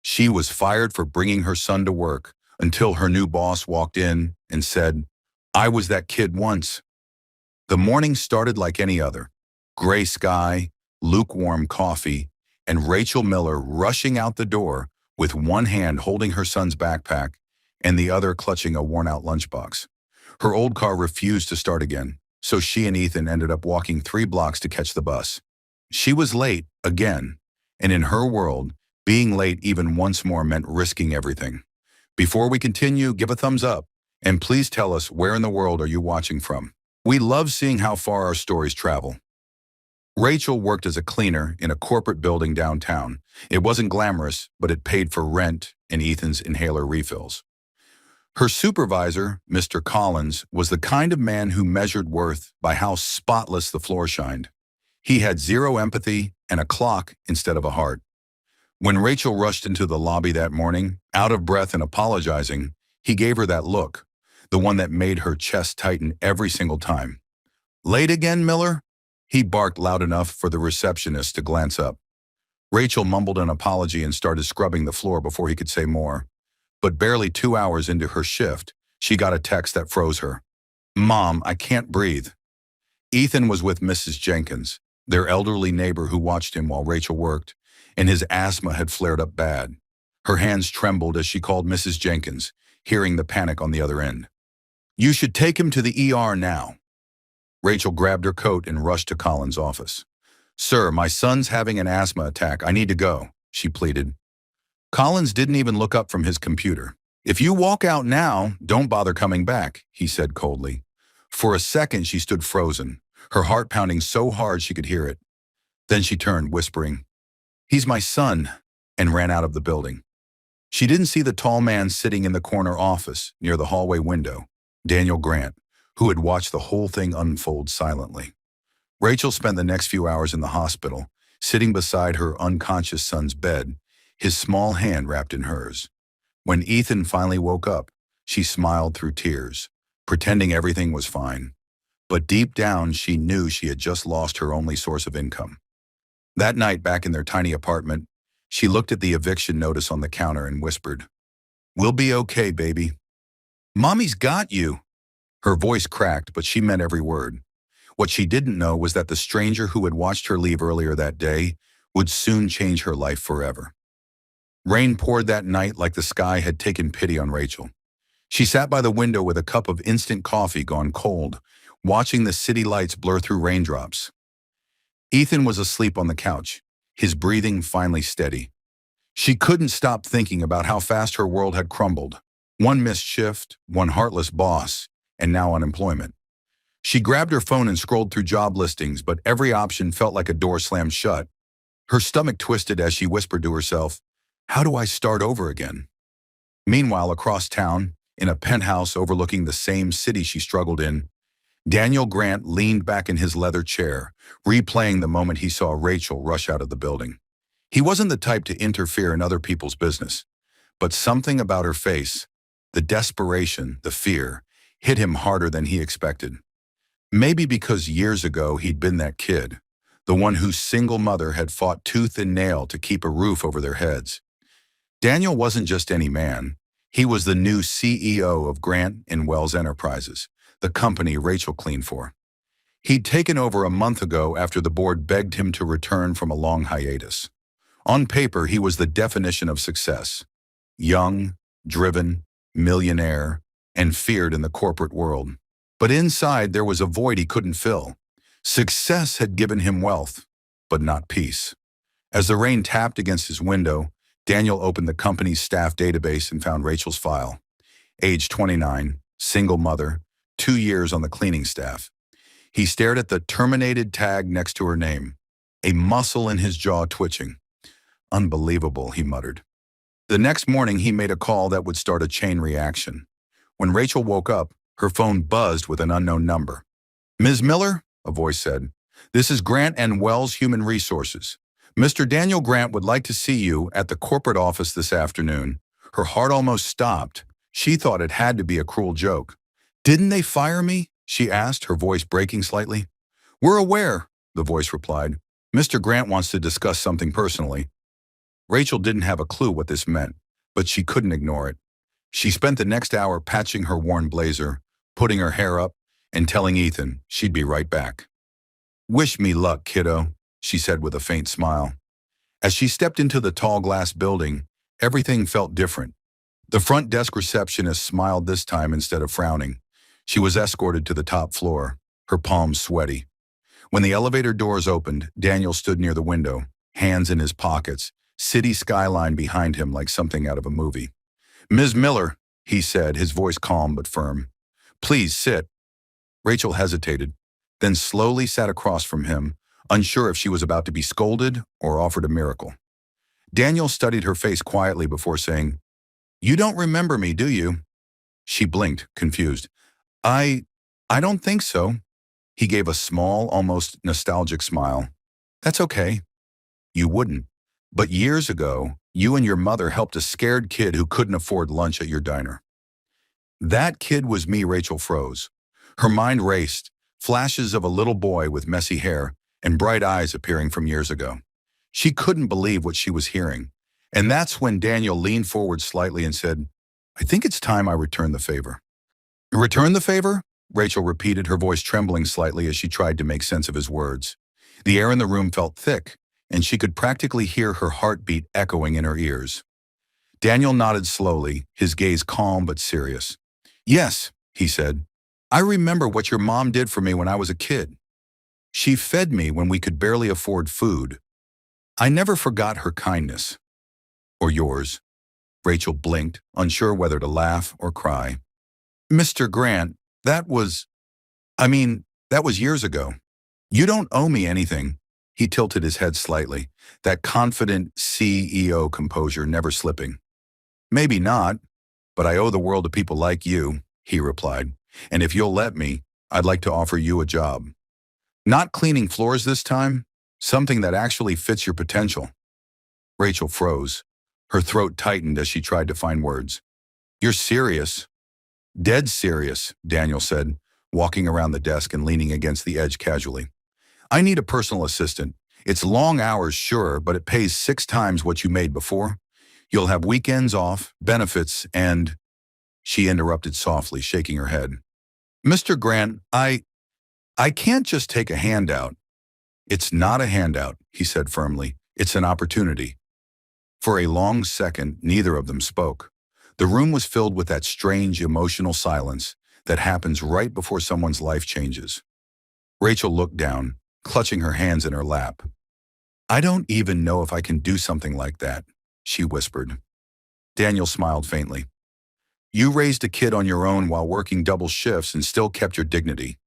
She was fired for bringing her son to work until her new boss walked in and said, "I was that kid once." The morning started like any other. Gray sky, lukewarm coffee, and Rachel Miller rushing out the door with one hand holding her son's backpack and the other clutching a worn-out lunchbox. Her old car refused to start again, so she and Ethan ended up walking 3 blocks to catch the bus. She was late, again, and in her world, being late even once more meant risking everything. Before we continue, give a thumbs up, and please tell us where in the world are you watching from. We love seeing how far our stories travel. Rachel worked as a cleaner in a corporate building downtown. It wasn't glamorous, but it paid for rent and Ethan's inhaler refills. Her supervisor, Mr. Collins, was the kind of man who measured worth by how spotless the floor shined. He had zero empathy and a clock instead of a heart. When Rachel rushed into the lobby that morning, out of breath and apologizing, he gave her that look, the one that made her chest tighten every single time. "Late again, Miller?" He barked loud enough for the receptionist to glance up. Rachel mumbled an apology and started scrubbing the floor before he could say more. But barely 2 hours into her shift, she got a text that froze her. "Mom, I can't breathe." Ethan was with Mrs. Jenkins, their elderly neighbor who watched him while Rachel worked, and his asthma had flared up bad. Her hands trembled as she called Mrs. Jenkins, hearing the panic on the other end. "You should take him to the ER now." Rachel grabbed her coat and rushed to Colin's office. "Sir, my son's having an asthma attack. I need to go," she pleaded. Collins didn't even look up from his computer. "If you walk out now, don't bother coming back," he said coldly. For a second, she stood frozen, her heart pounding so hard she could hear it. Then she turned, whispering, "He's my son," and ran out of the building. She didn't see the tall man sitting in the corner office near the hallway window, Daniel Grant, who had watched the whole thing unfold silently. Rachel spent the next few hours in the hospital, sitting beside her unconscious son's bed, his small hand wrapped in hers. When Ethan finally woke up, she smiled through tears, pretending everything was fine. But deep down, she knew she had just lost her only source of income. That night, back in their tiny apartment, she looked at the eviction notice on the counter and whispered, "We'll be okay, baby." "Mommy's got you." Her voice cracked, but she meant every word. What she didn't know was that the stranger who had watched her leave earlier that day would soon change her life forever. Rain poured that night like the sky had taken pity on Rachel. She sat by the window with a cup of instant coffee gone cold, watching the city lights blur through raindrops. Ethan was asleep on the couch, his breathing finally steady. She couldn't stop thinking about how fast her world had crumbled. One missed shift, one heartless boss, and now unemployment. She grabbed her phone and scrolled through job listings, but every option felt like a door slammed shut. Her stomach twisted as she whispered to herself, "How do I start over again?" Meanwhile, across town, in a penthouse overlooking the same city she struggled in, Daniel Grant leaned back in his leather chair, replaying the moment he saw Rachel rush out of the building. He wasn't the type to interfere in other people's business, but something about her face, the desperation, the fear, hit him harder than he expected. Maybe because years ago he'd been that kid, the one whose single mother had fought tooth and nail to keep a roof over their heads. Daniel wasn't just any man. He was the new CEO of Grant and Wells Enterprises, the company Rachel cleaned for. He'd taken over a month ago after the board begged him to return from a long hiatus. On paper, he was the definition of success. Young, driven, millionaire, and feared in the corporate world. But inside, there was a void he couldn't fill. Success had given him wealth, but not peace. As the rain tapped against his window, Daniel opened the company's staff database and found Rachel's file. Age 29, single mother, 2 years on the cleaning staff. He stared at the terminated tag next to her name, a muscle in his jaw twitching. "Unbelievable," he muttered. The next morning, he made a call that would start a chain reaction. When Rachel woke up, her phone buzzed with an unknown number. "Ms. Miller," a voice said, "this is Grant and Wells Human Resources. Mr. Daniel Grant would like to see you at the corporate office this afternoon." Her heart almost stopped. She thought it had to be a cruel joke. "Didn't they fire me?" she asked, her voice breaking slightly. "We're aware," the voice replied. "Mr. Grant wants to discuss something personally." Rachel didn't have a clue what this meant, but she couldn't ignore it. She spent the next hour patching her worn blazer, putting her hair up, and telling Ethan she'd be right back. "Wish me luck, kiddo," she said with a faint smile. As she stepped into the tall glass building, everything felt different. The front desk receptionist smiled this time instead of frowning. She was escorted to the top floor, her palms sweaty. When the elevator doors opened, Daniel stood near the window, hands in his pockets, city skyline behind him like something out of a movie. "Ms. Miller," he said, his voice calm but firm. "Please sit." Rachel hesitated, then slowly sat across from him, unsure if she was about to be scolded or offered a miracle. Daniel studied her face quietly before saying, "You don't remember me, do you?" She blinked, confused. I don't think so." He gave a small, almost nostalgic smile. "That's okay. You wouldn't. But years ago, you and your mother helped a scared kid who couldn't afford lunch at your diner." "That kid was me," Rachel froze. Her mind raced, flashes of a little boy with messy hair and bright eyes appearing from years ago. She couldn't believe what she was hearing. And that's when Daniel leaned forward slightly and said, "I think it's time I return the favor." "Return the favor?" Rachel repeated, her voice trembling slightly as she tried to make sense of his words. The air in the room felt thick, and she could practically hear her heartbeat echoing in her ears. Daniel nodded slowly, his gaze calm but serious. "Yes," he said. "I remember what your mom did for me when I was a kid. She fed me when we could barely afford food. I never forgot her kindness." "Or yours." Rachel blinked, unsure whether to laugh or cry. "Mr. Grant, that was years ago. You don't owe me anything." He tilted his head slightly, that confident CEO composure never slipping. "Maybe not, but I owe the world to people like you," he replied. "And if you'll let me, I'd like to offer you a job. Not cleaning floors this time, something that actually fits your potential." Rachel froze. Her throat tightened as she tried to find words. "You're serious?" "Dead serious," Daniel said, walking around the desk and leaning against the edge casually. "I need a personal assistant. It's long hours, sure, but it pays 6 times what you made before. You'll have weekends off, benefits, and—" She interrupted softly, shaking her head. "Mr. Grant, I can't just take a handout." "It's not a handout," he said firmly. "It's an opportunity." For a long second, neither of them spoke. The room was filled with that strange emotional silence that happens right before someone's life changes. Rachel looked down, clutching her hands in her lap. "I don't even know if I can do something like that," she whispered. Daniel smiled faintly. "You raised a kid on your own while working double shifts and still kept your dignity.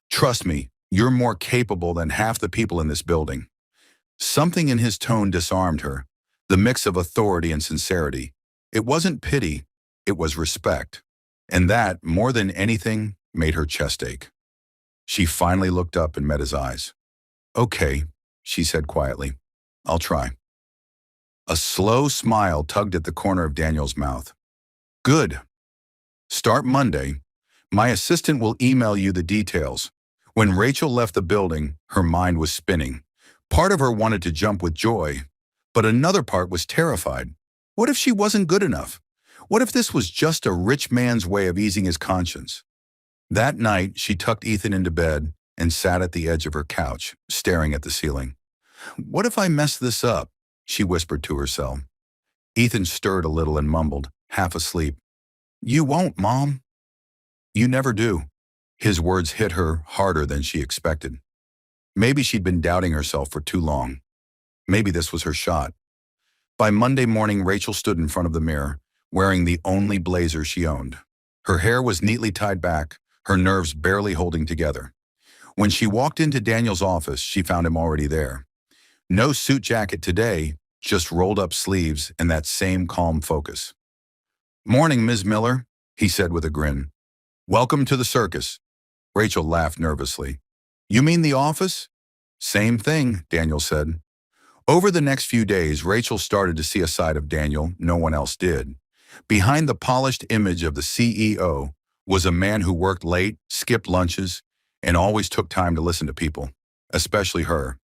Trust me, you're more capable than half the people in this building." Something in his tone disarmed her, the mix of authority and sincerity. It wasn't pity, it was respect. And that, more than anything, made her chest ache. She finally looked up and met his eyes. "Okay," she said quietly. "I'll try." A slow smile tugged at the corner of Daniel's mouth. "Good. Start Monday. My assistant will email you the details." When Rachel left the building, her mind was spinning. Part of her wanted to jump with joy, but another part was terrified. What if she wasn't good enough? What if this was just a rich man's way of easing his conscience? That night, she tucked Ethan into bed and sat at the edge of her couch, staring at the ceiling. "What if I mess this up?" she whispered to herself. Ethan stirred a little and mumbled, half asleep, "You won't, Mom." "You never do." His words hit her harder than she expected. Maybe she'd been doubting herself for too long. Maybe this was her shot. By Monday morning, Rachel stood in front of the mirror, wearing the only blazer she owned. Her hair was neatly tied back, her nerves barely holding together. When she walked into Daniel's office, she found him already there. No suit jacket today, just rolled up sleeves and that same calm focus. "Morning, Ms. Miller," he said with a grin. "Welcome to the circus." Rachel laughed nervously. "You mean the office?" "Same thing," Daniel said. Over the next few days, Rachel started to see a side of Daniel no one else did. Behind the polished image of the CEO was a man who worked late, skipped lunches, and always took time to listen to people, especially her.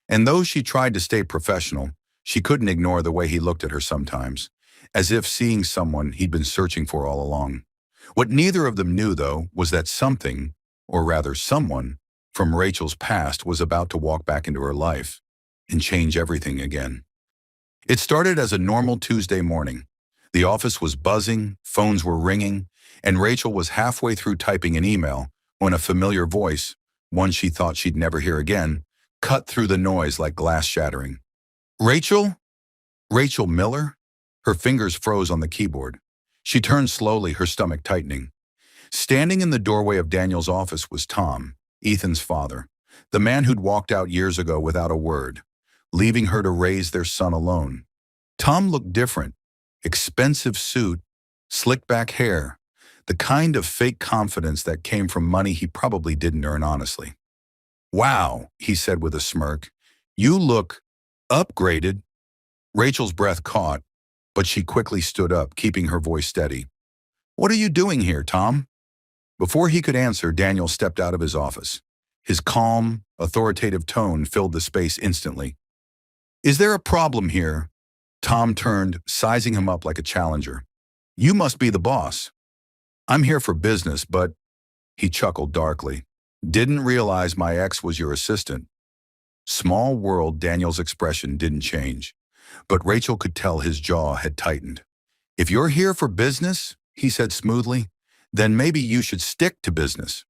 And though she tried to stay professional, She couldn't ignore the way he looked at her sometimes, as if seeing someone he'd been searching for all along. What neither of them knew, though, was that something, or rather someone, from Rachel's past was about to walk back into her life and change everything again. It started as a normal Tuesday morning. The office was buzzing, phones were ringing, and Rachel was halfway through typing an email when a familiar voice, one she thought she'd never hear again, cut through the noise like glass shattering. Rachel? Rachel Miller? Her fingers froze on the keyboard. She turned slowly, her stomach tightening. Standing in the doorway of Daniel's office was Tom, Ethan's father, the man who'd walked out years ago without a word, leaving her to raise their son alone. Tom looked different. Expensive suit, slicked back hair, the kind of fake confidence that came from money he probably didn't earn honestly. "Wow," he said with a smirk. "You look upgraded." Rachel's breath caught, but she quickly stood up, keeping her voice steady. "What are you doing here, Tom?" Before he could answer, Daniel stepped out of his office. His calm, authoritative tone filled the space instantly. "Is there a problem here?" Tom turned, sizing him up like a challenger. "You must be the boss." "I'm here for business, but—" He chuckled darkly. "Didn't realize my ex was your assistant." Small world, Daniel's expression didn't change, but Rachel could tell his jaw had tightened. "If you're here for business," he said smoothly, "then maybe you should stick to business."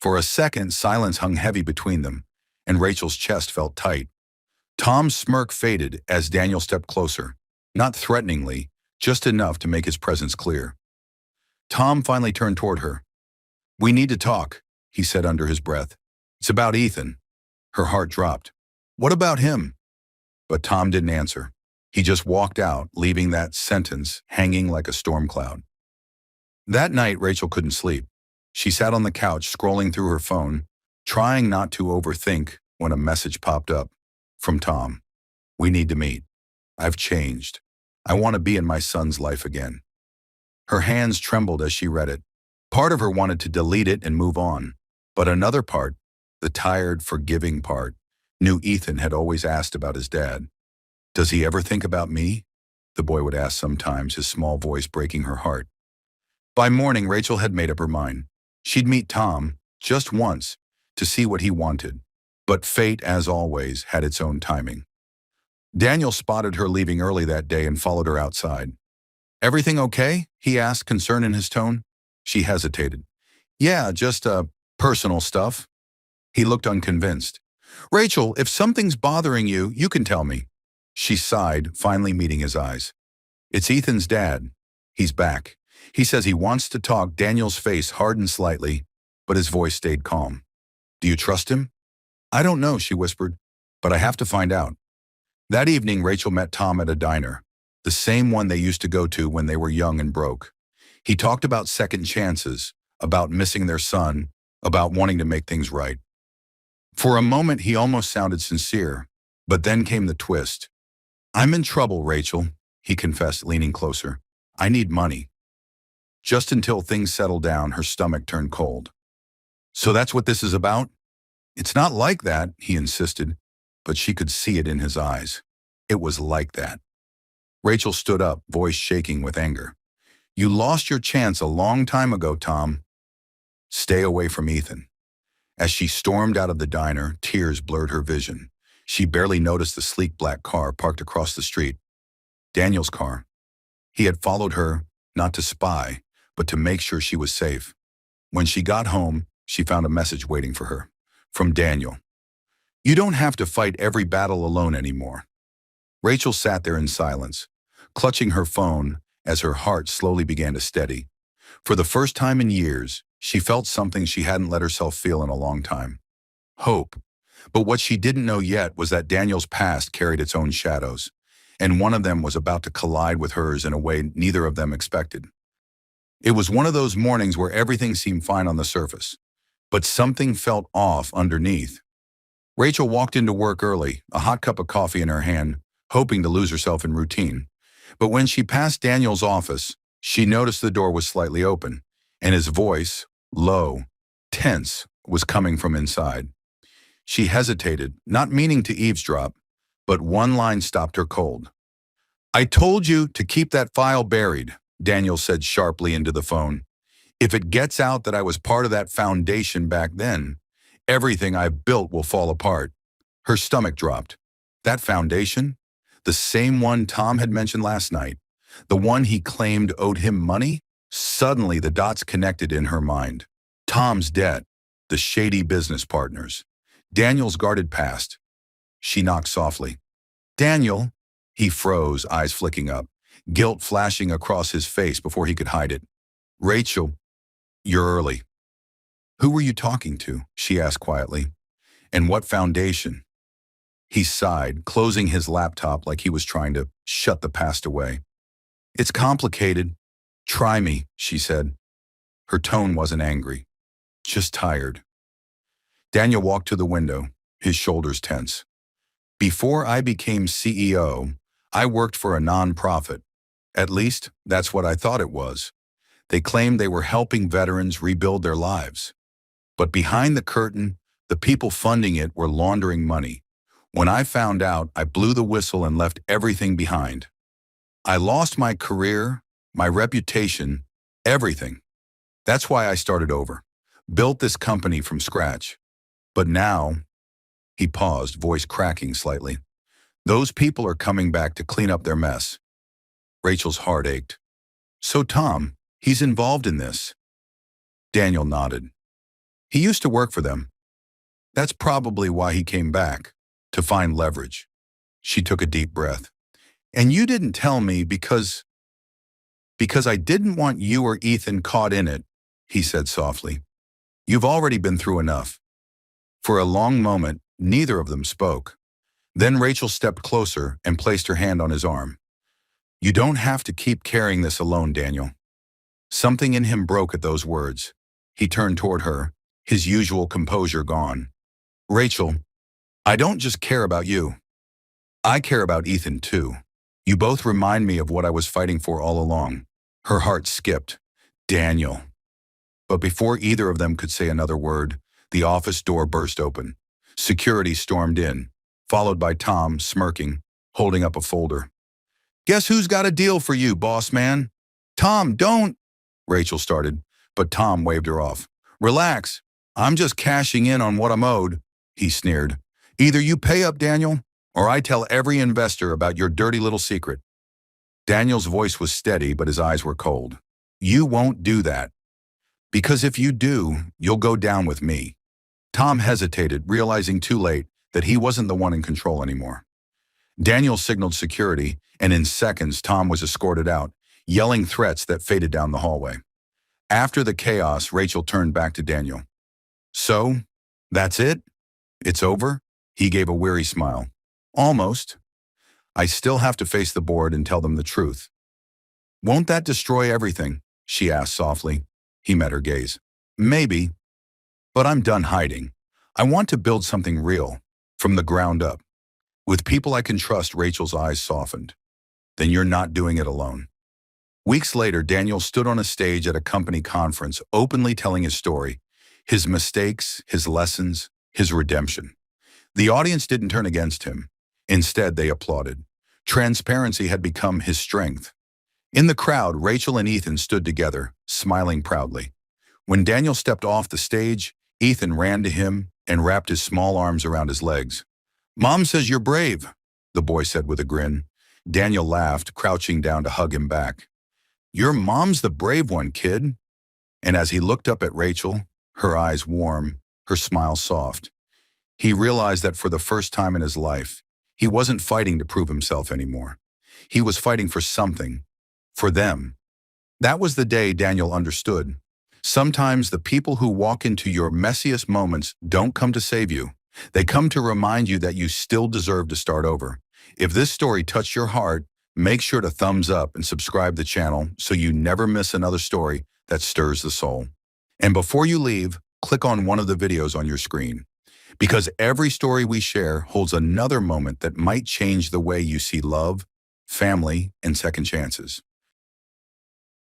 For a second, silence hung heavy between them, and Rachel's chest felt tight. Tom's smirk faded as Daniel stepped closer, not threateningly, just enough to make his presence clear. Tom finally turned toward her. "We need to talk," he said under his breath. "It's about Ethan." Her heart dropped. "What about him?" But Tom didn't answer. He just walked out, leaving that sentence hanging like a storm cloud. That night, Rachel couldn't sleep. She sat on the couch, scrolling through her phone, trying not to overthink when a message popped up. From Tom. "We need to meet. I've changed. I want to be in my son's life again." Her hands trembled as she read it. Part of her wanted to delete it and move on, but another part, the tired, forgiving part, knew Ethan had always asked about his dad. "Does he ever think about me?" the boy would ask sometimes, his small voice breaking her heart. By morning, Rachel had made up her mind. She'd meet Tom, just once, to see what he wanted. But fate, as always, had its own timing. Daniel spotted her leaving early that day and followed her outside. "Everything okay?" he asked, concern in his tone. She hesitated. "Yeah, just personal stuff." He looked unconvinced. "Rachel, if something's bothering you, you can tell me." She sighed, finally meeting his eyes. "It's Ethan's dad. He's back. He says he wants to talk." Daniel's face hardened slightly, but his voice stayed calm. "Do you trust him?" "I don't know," she whispered, "but I have to find out." That evening, Rachel met Tom at a diner, the same one they used to go to when they were young and broke. He talked about second chances, about missing their son, about wanting to make things right. For a moment, he almost sounded sincere, but then came the twist. "I'm in trouble, Rachel," he confessed, leaning closer. "I need money." Just until things settled down, her stomach turned cold. "So that's what this is about?" "It's not like that," he insisted, but she could see it in his eyes. It was like that. Rachel stood up, voice shaking with anger. "You lost your chance a long time ago, Tom. Stay away from Ethan." As she stormed out of the diner, tears blurred her vision. She barely noticed the sleek black car parked across the street. Daniel's car. He had followed her, not to spy, but to make sure she was safe. When she got home, she found a message waiting for her. From Daniel. "You don't have to fight every battle alone anymore." Rachel sat there in silence, clutching her phone as her heart slowly began to steady. For the first time in years, she felt something she hadn't let herself feel in a long time. Hope. But what she didn't know yet was that Daniel's past carried its own shadows, and one of them was about to collide with hers in a way neither of them expected. It was one of those mornings where everything seemed fine on the surface, but something felt off underneath. Rachel walked into work early, a hot cup of coffee in her hand, hoping to lose herself in routine. But when she passed Daniel's office, she noticed the door was slightly open, and his voice, low, tense, was coming from inside. She hesitated, not meaning to eavesdrop, But one line stopped her cold. "I told you to keep that file buried," Daniel said sharply into the phone. "If it gets out that I was part of that foundation back then, everything I've built will fall apart." Her stomach dropped. That foundation? The same one Tom had mentioned last night? The one he claimed owed him money? Suddenly the dots connected in her mind. Tom's debt, the shady business partners, Daniel's guarded past. She knocked softly. "Daniel." He froze, eyes flicking up, guilt flashing across his face before he could hide it. "Rachel, you're early." "Who were you talking to?" she asked quietly. "And what foundation?" He sighed, closing his laptop like he was trying to shut the past away. "It's complicated. Try me," she said. Her tone wasn't angry, just tired. Daniel walked to the window, his shoulders tense. "Before I became CEO, I worked for a non-profit. At least, that's what I thought it was. They claimed they were helping veterans rebuild their lives. But behind the curtain, the people funding it were laundering money. When I found out, I blew the whistle and left everything behind. I lost my career, my reputation, everything. That's why I started over, built this company from scratch. But now," he paused, voice cracking slightly, "those people are coming back to clean up their mess." Rachel's heart ached. "So Tom, he's involved in this?" Daniel nodded. "He used to work for them. That's probably why he came back, to find leverage." She took a deep breath. "And you didn't tell me because I didn't want you or Ethan caught in it," he said softly. "You've already been through enough." For a long moment, neither of them spoke. Then Rachel stepped closer and placed her hand on his arm. "You don't have to keep carrying this alone, Daniel." Something in him broke at those words. He turned toward her, his usual composure gone. "Rachel, I don't just care about you. I care about Ethan too. You both remind me of what I was fighting for all along." Her heart skipped. Daniel. But before either of them could say another word, the office door burst open. Security stormed in, followed by Tom, smirking, holding up a folder. "Guess who's got a deal for you, boss man?" "Tom, don't," Rachel started, but Tom waved her off. "Relax. I'm just cashing in on what I'm owed," he sneered. "Either you pay up, Daniel, or I tell every investor about your dirty little secret." Daniel's voice was steady, but his eyes were cold. "You won't do that. Because if you do, you'll go down with me." Tom hesitated, realizing too late that he wasn't the one in control anymore. Daniel signaled security, and in seconds Tom was escorted out, yelling threats that faded down the hallway. After the chaos, Rachel turned back to Daniel. "So, that's it? It's over?" He gave a weary smile. "Almost. I still have to face the board and tell them the truth." "Won't that destroy everything?" she asked softly. He met her gaze. "Maybe. But I'm done hiding. I want to build something real, from the ground up. With people I can trust." Rachel's eyes softened. "Then you're not doing it alone." Weeks later, Daniel stood on a stage at a company conference, openly telling his story, his mistakes, his lessons, his redemption. The audience didn't turn against him. Instead, they applauded. Transparency had become his strength. In the crowd, Rachel and Ethan stood together, smiling proudly. When Daniel stepped off the stage, Ethan ran to him and wrapped his small arms around his legs. "Mom says you're brave," the boy said with a grin. Daniel laughed, crouching down to hug him back. "Your mom's the brave one, kid." And as he looked up at Rachel, her eyes warm, her smile soft, he realized that for the first time in his life, he wasn't fighting to prove himself anymore. He was fighting for something, for them. That was the day Daniel understood. Sometimes the people who walk into your messiest moments don't come to save you. They come to remind you that you still deserve to start over. If this story touched your heart, make sure to thumbs up and subscribe to the channel so you never miss another story that stirs the soul. And before you leave, click on one of the videos on your screen, because every story we share holds another moment that might change the way you see love, family, and second chances.